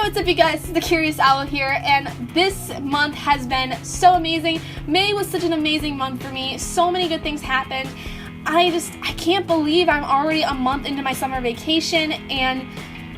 what's up you guys, it's the Curious Owl here, and this month has been so amazing. May was such an amazing month for me. So many good things happened. I can't believe I'm already a month into my summer vacation, and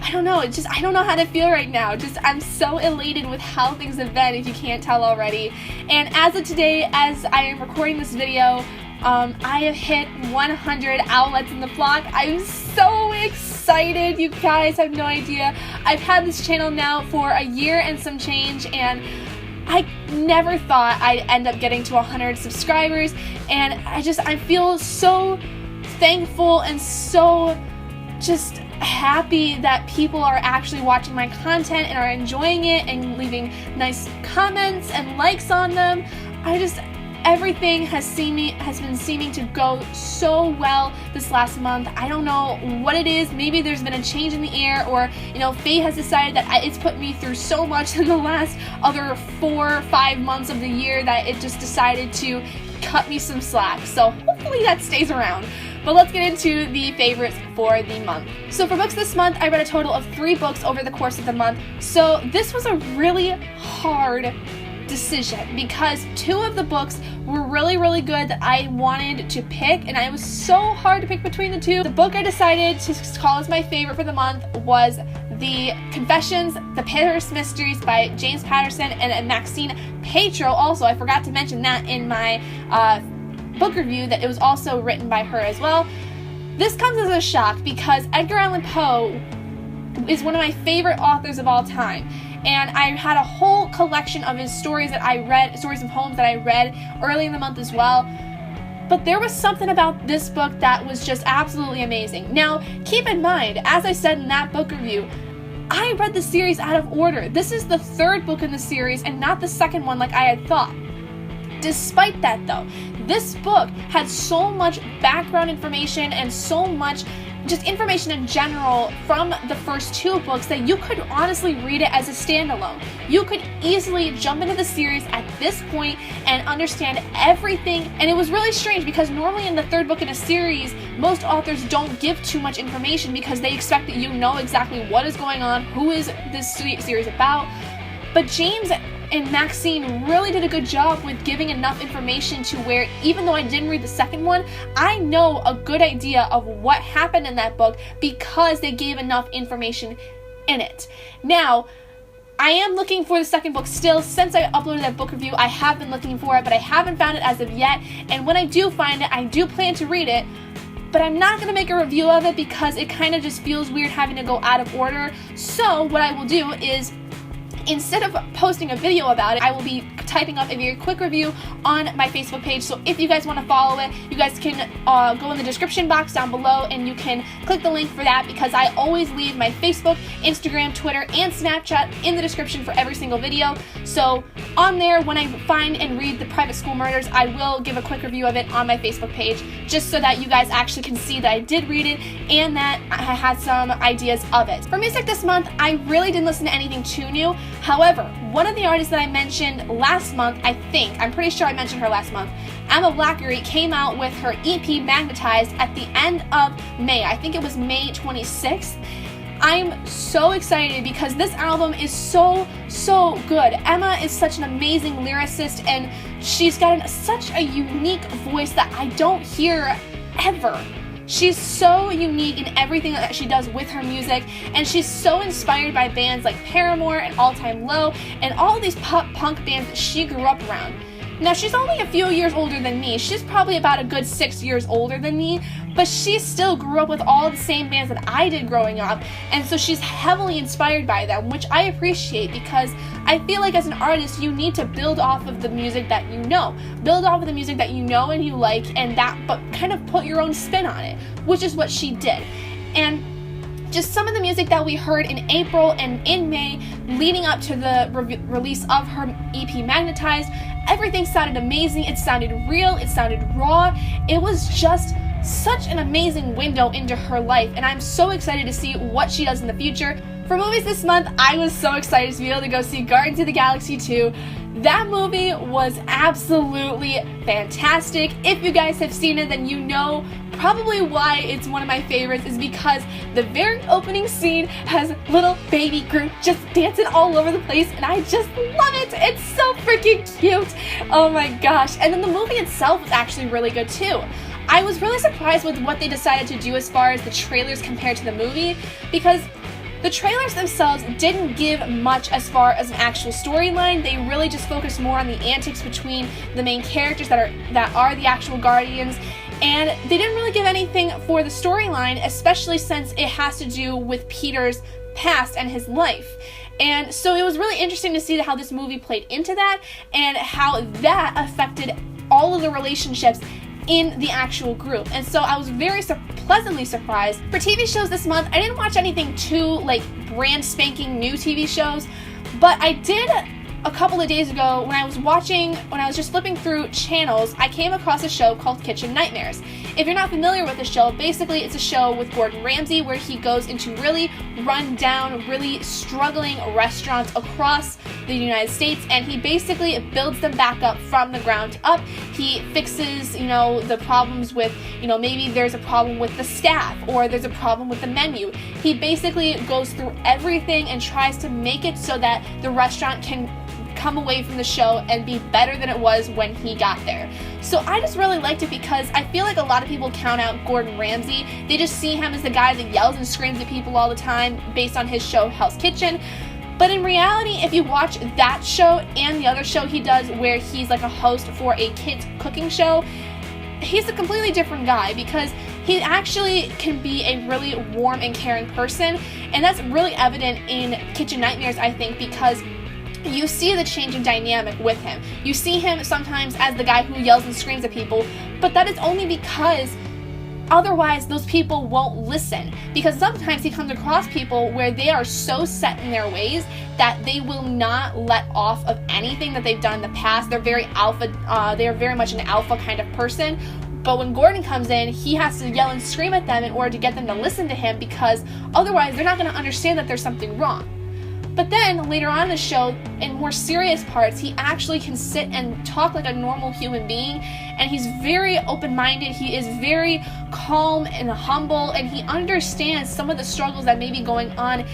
I don't know how to feel right now. I'm so elated with how things have been, if you can't tell already. And as of today, as I am recording this video, I have hit 100 owlets in the flock. I'm so excited, you guys have no idea. I've had this channel now for a year and some change, and I never thought I'd end up getting to 100 subscribers, and I feel so thankful and so just happy that people are actually watching my content and are enjoying it and leaving nice comments and likes on them. Everything has been seeming to go so well this last month. I don't know what it is. Maybe there's been a change in the air, or fate has decided that it's put me through so much in the last other 4 or 5 months of the year that it just decided to cut me some slack. So hopefully that stays around. But let's get into the favorites for the month. So for books this month, I read a total of 3 books over the course of the month. So this was a really hard decision because 2 of the books were really good that I wanted to pick, and it was so hard to pick between the 2. The book I decided to call as my favorite for the month was The Confessions, The Paris Mysteries by James Patterson and Maxine Petro. Also, I forgot to mention that in my book review that it was also written by her as well. This comes as a shock because Edgar Allan Poe is one of my favorite authors of all time. And I had a whole collection of his stories of poems that I read early in the month as well. But there was something about this book that was just absolutely amazing. Now, keep in mind, as I said in that book review, I read the series out of order. This is the 3rd book in the series and not the 2nd one like I had thought. Despite that though, this book had so much background information and so much just information in general from the first 2 books that you could honestly read it as a standalone. You could easily jump into the series at this point and understand everything, and it was really strange because normally in the 3rd book in a series, most authors don't give too much information because they expect that you know exactly what is going on, who is this series about. But James and Maxine really did a good job with giving enough information to where, even though I didn't read the 2nd one, I know a good idea of what happened in that book because they gave enough information in it. Now, I am looking for the 2nd book still. Since I uploaded that book review, I have been looking for it, but I haven't found it as of yet. And when I do find it, I do plan to read it, but I'm not going to make a review of it because it kind of just feels weird having to go out of order. So what I will do is, instead of posting a video about it, I will be typing up a very quick review on my Facebook page. So if you guys want to follow it, you guys can go in the description box down below and you can click the link for that, because I always leave my Facebook, Instagram, Twitter, and Snapchat in the description for every single video. So on there, when I find and read The Private School Murders, I will give a quick review of it on my Facebook page, just so that you guys actually can see that I did read it and that I had some ideas of it. For music this month, I really didn't listen to anything too new. However, one of the artists that I mentioned last month, I'm pretty sure I mentioned her last month, Emma Blackery, came out with her EP Magnetized at the end of May. I think it was May 26th. I'm so excited because this album is so good. Emma is such an amazing lyricist, and she's got such a unique voice that I don't hear ever. She's so unique in everything that she does with her music, and she's so inspired by bands like Paramore and All Time Low and all these pop punk bands that she grew up around. Now, she's only a few years older than me. She's probably about a good 6 years older than me, but she still grew up with all the same bands that I did growing up, and so she's heavily inspired by them, which I appreciate because I feel like as an artist, you need to build off of the music that you know. Build off of the music that you know and you like, but kind of put your own spin on it, which is what she did. And just some of the music that we heard in April and in May leading up to the release of her EP Magnetized, everything sounded amazing. It sounded real. It sounded raw. It was just such an amazing window into her life, and I'm so excited to see what she does in the future. For movies this month, I was so excited to be able to go see Guardians of the Galaxy 2. That movie was absolutely fantastic. If you guys have seen it, then you know probably why it's one of my favorites is because the very opening scene has little baby Groot just dancing all over the place, and I just love it. It's so freaking cute. Oh my gosh. And then the movie itself was actually really good too. I was really surprised with what they decided to do as far as the trailers compared to the movie, because the trailers themselves didn't give much as far as an actual storyline. They really just focused more on the antics between the main characters that are the actual Guardians, and they didn't really give anything for the storyline, especially since it has to do with Peter's past and his life. And so it was really interesting to see how this movie played into that and how that affected all of the relationships in the actual group. And so I was very pleasantly surprised. For TV shows this month, I didn't watch anything too brand spanking new TV shows, but I did a couple of days ago when I was just flipping through channels, I came across a show called Kitchen Nightmares. If you're not familiar with the show, basically it's a show with Gordon Ramsay where he goes into really run down, really struggling restaurants across the United States, and he basically builds them back up from the ground up. He fixes, the problems with, maybe there's a problem with the staff or there's a problem with the menu. He basically goes through everything and tries to make it so that the restaurant can come away from the show and be better than it was when he got there. So I just really liked it because I feel like a lot of people count out Gordon Ramsay. They just see him as the guy that yells and screams at people all the time based on his show Hell's Kitchen. But in reality, if you watch that show and the other show he does where he's like a host for a kids cooking show, he's a completely different guy because he actually can be a really warm and caring person. And that's really evident in Kitchen Nightmares, I think, because you see the change in dynamic with him. You see him sometimes as the guy who yells and screams at people, but that is only because otherwise those people won't listen. Because sometimes he comes across people where they are so set in their ways that they will not let off of anything that they've done in the past. They're very alpha, they are very much an alpha kind of person. But when Gordon comes in, he has to yell and scream at them in order to get them to listen to him, because otherwise they're not going to understand that there's something wrong. But then later on in the show, in more serious parts, he actually can sit and talk like a normal human being, and he's very open-minded. He is very calm and humble, and he understands some of the struggles that may be going on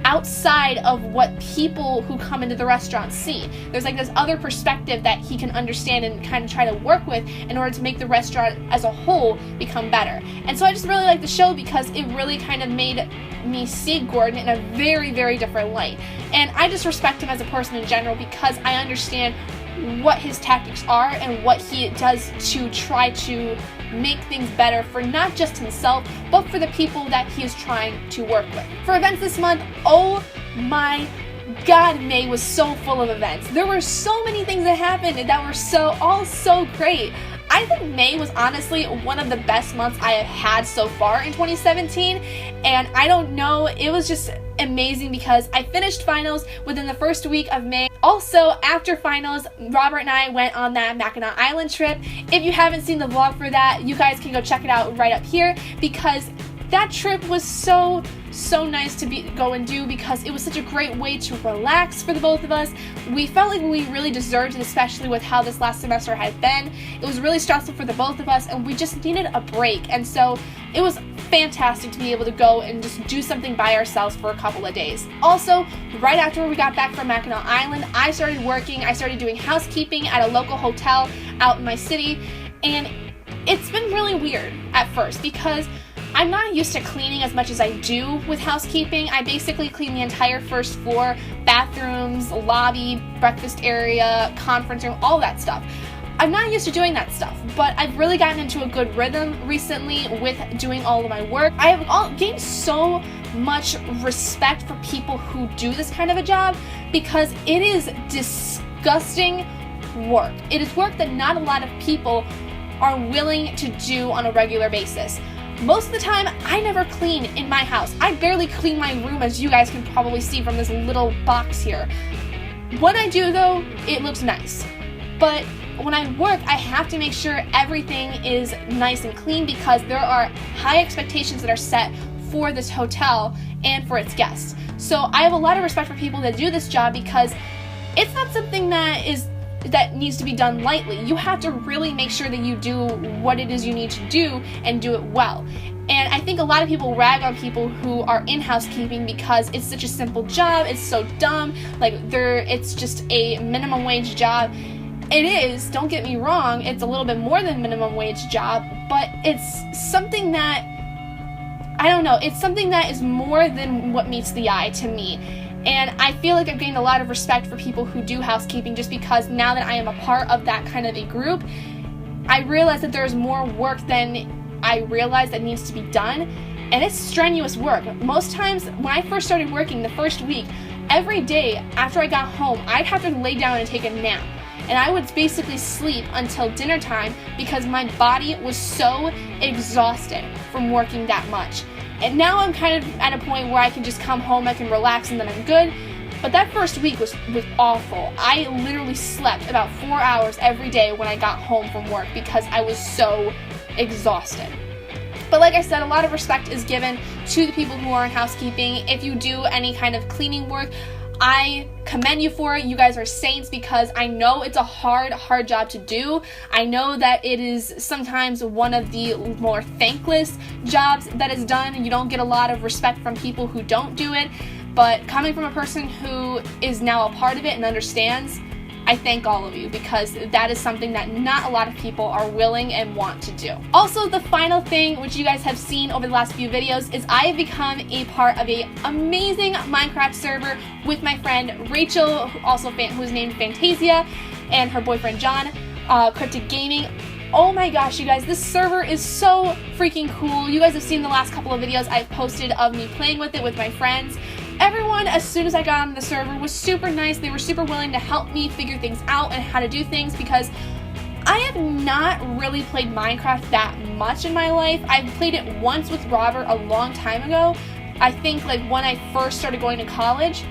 outside of what people who come into the restaurant see. There's this other perspective that he can understand and kind of try to work with in order to make the restaurant as a whole become better. And so I just really like the show because it really kind of made me see Gordon in a very, very different light. And I just respect him as a person in general because I understand what his tactics are and what he does to try to make things better for not just himself, but for the people that he is trying to work with. For events this month, oh my God, May was so full of events. There were so many things that happened that were all so great. I think May was honestly one of the best months I have had so far in 2017, and I don't know, it was just amazing because I finished finals within the first week of May. Also, after finals, Robert and I went on that Mackinac Island trip. If you haven't seen the vlog for that, you guys can go check it out right up here because that trip was so nice to go and do because it was such a great way to relax for the both of us. We felt like we really deserved it, especially with how this last semester had been. It was really stressful for the both of us and we just needed a break. And so it was fantastic to be able to go and just do something by ourselves for a couple of days. Also, right after we got back from Mackinac Island, I started working. I started doing housekeeping at a local hotel out in my city. And it's been really weird at first because I'm not used to cleaning as much as I do with housekeeping. I basically clean the entire first floor, bathrooms, lobby, breakfast area, conference room, all that stuff. I'm not used to doing that stuff, but I've really gotten into a good rhythm recently with doing all of my work. I have gained so much respect for people who do this kind of a job because it is disgusting work. It is work that not a lot of people are willing to do on a regular basis. Most of the time, I never clean in my house. I barely clean my room, as you guys can probably see from this little box here. When I do, though, it looks nice. But when I work, I have to make sure everything is nice and clean because there are high expectations that are set for this hotel and for its guests. So I have a lot of respect for people that do this job because it's not something that is that needs to be done lightly. You have to really make sure that you do what it is you need to do and do it well. And I think a lot of people rag on people who are in housekeeping because it's such a simple job, it's so dumb, like it's just a minimum wage job. It is, don't get me wrong, it's a little bit more than minimum wage job, but it's something that, I don't know, it's something that is more than what meets the eye to me. And I feel like I've gained a lot of respect for people who do housekeeping just because now that I am a part of that kind of a group, I realize that there's more work than I realize that needs to be done, and it's strenuous work. Most times, when I first started working the first week, every day after I got home, I'd have to lay down and take a nap. And I would basically sleep until dinner time because my body was so exhausted from working that much. And now I'm kind of at a point where I can just come home, I can relax, and then I'm good. But that first week was awful. I literally slept about 4 hours every day when I got home from work because I was so exhausted. But like I said, a lot of respect is given to the people who are in housekeeping. If you do any kind of cleaning work, I commend you for it. You guys are saints because I know it's a hard job to do. I know that it is sometimes one of the more thankless jobs that is done, and you don't get a lot of respect from people who don't do it. But coming from a person who is now a part of it and understands, I thank all of you because that is something that not a lot of people are willing and want to do. Also, the final thing, which you guys have seen over the last few videos, is I have become a part of an amazing Minecraft server with my friend Rachel, who's named Fantasia, and her boyfriend John, Cryptic Gaming. Oh my gosh, you guys, this server is so freaking cool. You guys have seen the last couple of videos I've posted of me playing with it with my friends. Everyone, as soon as I got on the server, was super nice. They were super willing to help me figure things out and how to do things because I have not really played Minecraft that much in my life. I've played it once with Robert a long time ago. I think like when I first started going to college.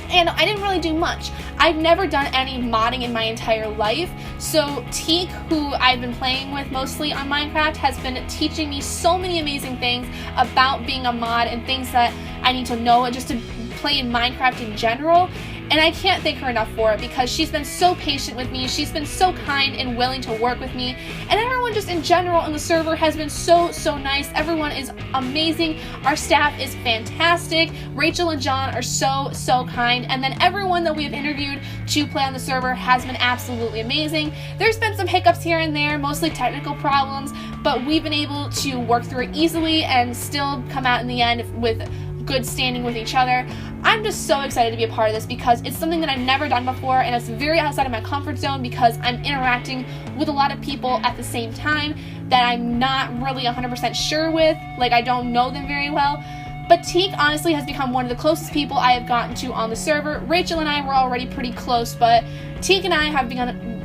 And I didn't really do much. I've never done any modding in my entire life. So Teak, who I've been playing with mostly on Minecraft, has been teaching me so many amazing things about being a mod and things that I need to know just to play in Minecraft in general. And I can't thank her enough for it because she's been so patient with me. She's been so kind and willing to work with me. And everyone just in general on the server has been so nice. Everyone is amazing. Our staff is fantastic. Rachel and John are so kind. And then everyone that we have interviewed to play on the server has been absolutely amazing. There's been some hiccups here and there, mostly technical problems, but we've been able to work through it easily and still come out in the end with good standing with each other. I'm just so excited to be a part of this because it's something that I've never done before, and it's very outside of my comfort zone because I'm interacting with a lot of people at the same time that I'm not really 100% sure with. Like, I don't know them very well. But Teak honestly has become one of the closest people I have gotten to on the server. Rachel and I were already pretty close, but Teak and I have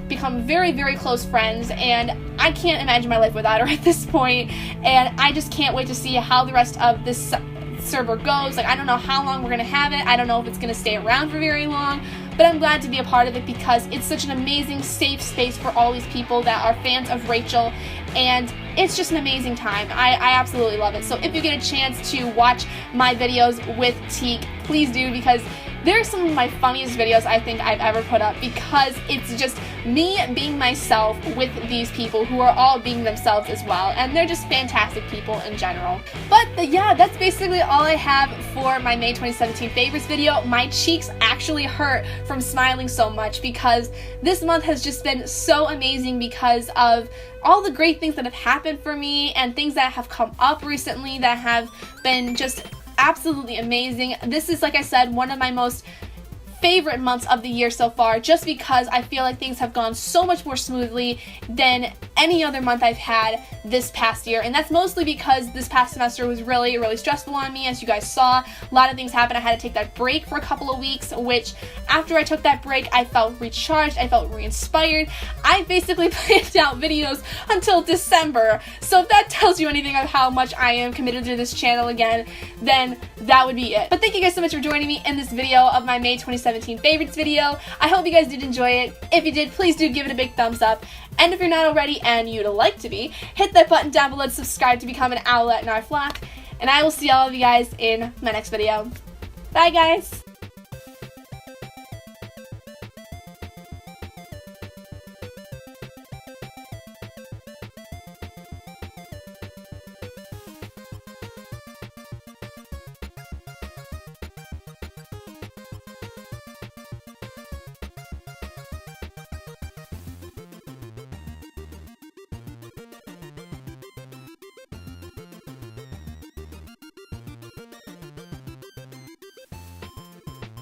become very close friends, and I can't imagine my life without her at this point. And I just can't wait to see how the rest of this server goes. Like, I don't know how long we're gonna have it. I don't know if it's gonna stay around for very long, but I'm glad to be a part of it because it's such an amazing safe space for all these people that are fans of Rachel, and it's just an amazing time. I absolutely love it. So if you get a chance to watch my videos with Teak, please do, because they're some of my funniest videos I think I've ever put up because it's just me being myself with these people who are all being themselves as well, and they're just fantastic people in general. But yeah, that's basically all I have for my May 2017 favorites video. My cheeks actually hurt from smiling so much because this month has just been so amazing because of all the great things that have happened for me and things that have come up recently that have been just absolutely amazing. This is, like I said, one of my most favorite months of the year so far, just because I feel like things have gone so much more smoothly than any other month I've had this past year, and that's mostly because this past semester was really stressful on me. As you guys saw, a lot of things happened. I had to take that break for a couple of weeks, which after I took that break, I felt recharged, I felt re-inspired. I basically planned out videos until December, so if that tells you anything of how much I am committed to this channel again, then that would be it. But thank you guys so much for joining me in this video of my May 2017 favorites video. I hope you guys did enjoy it. If you did, please do give it a big thumbs up. And if you're not already and you'd like to be, hit that button down below to subscribe to become an owlet in our flock. And I will see all of you guys in my next video. Bye guys!